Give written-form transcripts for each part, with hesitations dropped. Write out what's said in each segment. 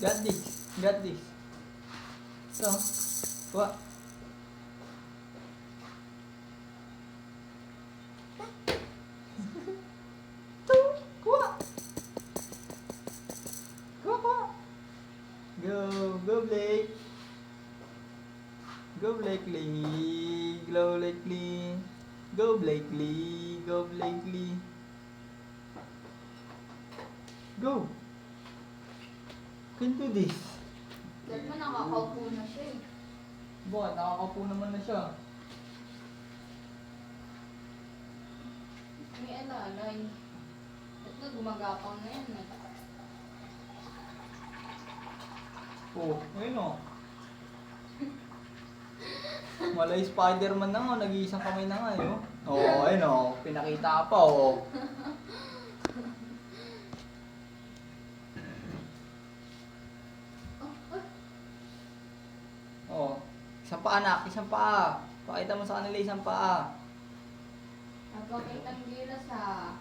Got this. Got this. So, kuha. Kuha. Kuha, kuha. Go. Go, Blake. Go, Blakely. Go, Blakely. Go, Blakely. Go, Blakely. Go. Can do this. Dahil mo nakakaupo na siya eh. Bakit? Nakakaupo naman na siya. May alalay. Ito, gumagapang na yan eh. Oh, ayun o. Malay Spider-Man na nga, nag-iisang kamay na nga eh. Oh, ayun o, pinakita pa oh. Oh, isang paa anak, isang paa. Pakita mo sa kanila isang paa. Nagpakitang gilas ha.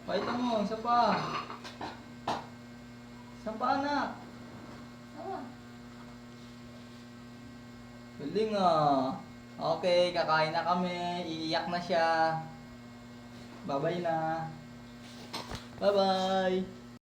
Pakita mo, isang paa. Isang paa anak. Awa. Galing ah. Okay, kakain na kami. Iiyak na siya. Bye-bye na. Bye-bye.